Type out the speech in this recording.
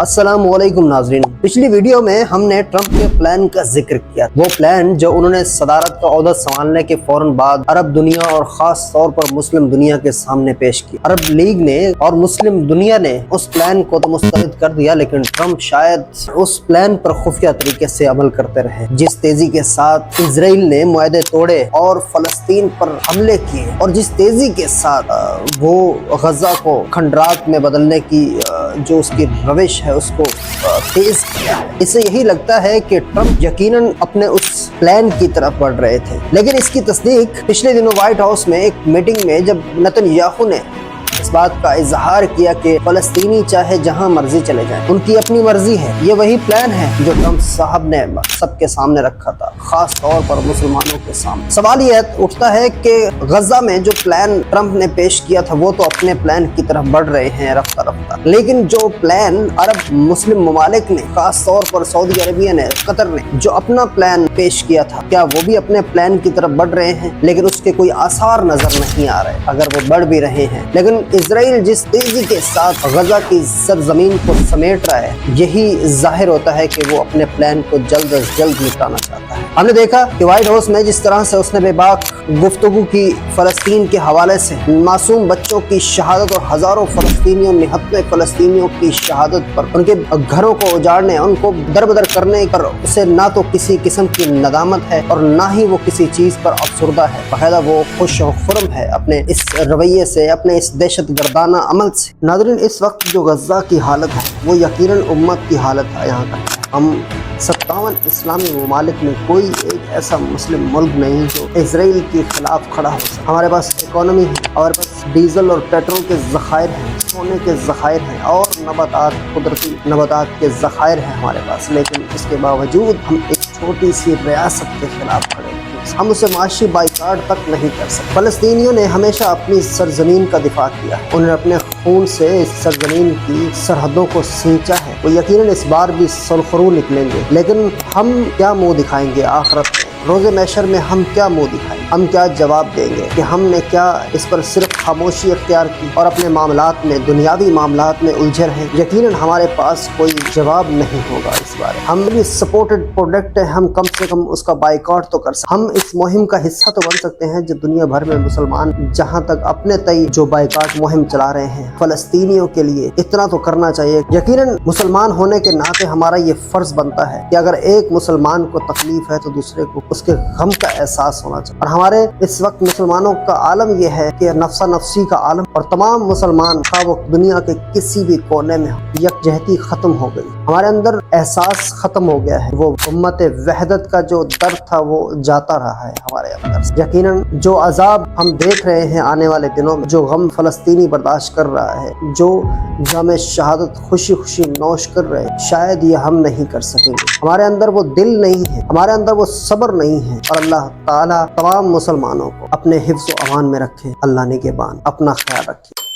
السلام علیکم ناظرین، پچھلی ویڈیو میں ہم نے ٹرمپ کے پلان کا ذکر کیا، وہ پلان جو انہوں نے صدارت کا عہدہ سنبھالنے کے فوراً بعد عرب دنیا اور خاص طور پر مسلم دنیا کے سامنے پیش کیا۔ عرب لیگ نے اور مسلم دنیا نے اس پلان کو تو مسترد کر دیا، لیکن ٹرمپ شاید اس پلان پر خفیہ طریقے سے عمل کرتے رہے۔ جس تیزی کے ساتھ اسرائیل نے معاہدے توڑے اور فلسطین پر حملے کیے، اور جس تیزی کے ساتھ وہ غزہ کو کھنڈرات میں بدلنے کی جو اس کی روش ہے اس کو تیز کیا، اس سے یہی لگتا ہے کہ ٹرمپ یقیناً اپنے اس پلان کی طرف بڑھ رہے تھے۔ لیکن اس کی تصدیق پچھلے دنوں وائٹ ہاؤس میں ایک میٹنگ میں جب نتن یاہو نے اس بات کا اظہار کیا کہ فلسطینی چاہے جہاں مرضی چلے جائیں، ان کی اپنی مرضی ہے، یہ وہی پلان ہے جو ٹرمپ صاحب نے سب کے سامنے رکھا تھا، خاص طور پر مسلمانوں کے سامنے۔ سوال یہ اٹھتا ہے کہ غزہ میں جو پلان ٹرمپ نے پیش کیا تھا وہ تو اپنے پلان کی طرف بڑھ رہے ہیں رفتہ رفتہ، لیکن جو پلان عرب مسلم ممالک نے، خاص طور پر سعودی عربیہ نے، قطر نے جو اپنا پلان پیش کیا تھا، کیا وہ بھی اپنے پلان کی طرف بڑھ رہے ہیں؟ لیکن اس کے کوئی آثار نظر نہیں آ رہے، اگر وہ بڑھ بھی رہے ہیں۔ لیکن اسرائیل جس تیزی کے ساتھ غزہ کی سرزمین کو سمیٹ رہا ہے، یہی ظاہر ہوتا ہے کہ وہ اپنے پلان کو جلد از جلد نپٹانا چاہتا ہے۔ ہم نے دیکھا کہ وائٹ ہاؤس میں جس طرح سے اس نے بے باک گفتگو کی فلسطین کے حوالے سے، معصوم بچوں کی شہادت اور ہزاروں فلسطینیوں، نہتھے فلسطینیوں کی شہادت پر، ان کے گھروں کو اجاڑنے، ان کو دربدر کرنے پر اسے نہ تو کسی قسم کی ندامت ہے اور نہ ہی وہ کسی چیز پر افسردہ ہے، باقاعدہ وہ خوش و خرم ہے اپنے اس رویے سے، اپنے اس دہشت گردانہ عمل سے۔ ناظرین، اس وقت جو غزہ کی حالت ہے وہ یقیناً امت کی حالت ہے۔ یہاں کا ہم 57 اسلامی ممالک میں کوئی ایک ایسا مسلم ملک نہیں جو اسرائیل کے خلاف کھڑا ہو سکے۔ ہمارے پاس اکانومی ہے، ہمارے پاس ڈیزل اور پیٹرول کے ذخائر ہیں، سونے کے ذخائر ہیں، اور نباتات، قدرتی نباتات کے ذخائر ہیں ہمارے پاس، لیکن اس کے باوجود ہم ایک چھوٹی سی ریاست کے خلاف کھڑے ہیں، ہم اسے معاشی بائیکاٹ تک نہیں کر سکتے۔ فلسطینیوں نے ہمیشہ اپنی سرزمین کا دفاع کیا، انہوں نے اپنے خون سے اس سرزمین کی سرحدوں کو سینچا ہے، وہ یقیناً اس بار بھی سرخرو نکلیں گے، لیکن ہم کیا منہ دکھائیں گے آخرت میں؟ روز محشر میں ہم کیا منہ دکھائیں گے؟ ہم کیا جواب دیں گے کہ ہم نے کیا اس پر صرف خاموشی اختیار کی اور اپنے معاملات میں، دنیاوی معاملات میں الجھے رہے؟ یقیناً ہمارے پاس کوئی جواب نہیں ہوگا اس بارے۔ ہم بھی سپورٹڈ پروڈکٹ ہے، ہم کم سے کم اس کا بائیکاٹ تو کر سکتے، ہم اس مہم کا حصہ تو بن سکتے ہیں جو دنیا بھر میں مسلمان جہاں تک اپنے تئی جو بائیکاٹ مہم چلا رہے ہیں فلسطینیوں کے لیے، اتنا تو کرنا چاہیے۔ یقیناً مسلمان ہونے کے ناطے ہمارا یہ فرض بنتا ہے کہ اگر ایک مسلمان کو تکلیف ہے تو دوسرے کو اس کے غم کا احساس ہونا چاہیے۔ اور ہمارے اس وقت مسلمانوں کا عالم یہ ہے کہ نفسا نفسی کا عالم، اور تمام مسلمان خواہ وہ دنیا کے کسی بھی کونے میں یکجہتی ختم ہو گئی، ہمارے اندر احساس ختم ہو گیا ہے، وہ امت وحدت کا جو درد تھا وہ جاتا رہا ہے ہمارے اندر سے۔ یقیناً جو عذاب ہم دیکھ رہے ہیں آنے والے دنوں میں، جو غم فلسطینی برداشت کر رہا ہے، جو جام شہادت خوشی خوشی نوش کر رہے ہیں، شاید یہ ہم نہیں کر سکیں گے۔ ہمارے اندر وہ دل نہیں ہے، ہمارے اندر وہ صبر نہیں ہے، اور اللہ تعالیٰ تمام مسلمانوں کو اپنے حفظ و امان میں رکھے۔ اللہ نگہبان، اپنا خیال رکھیے۔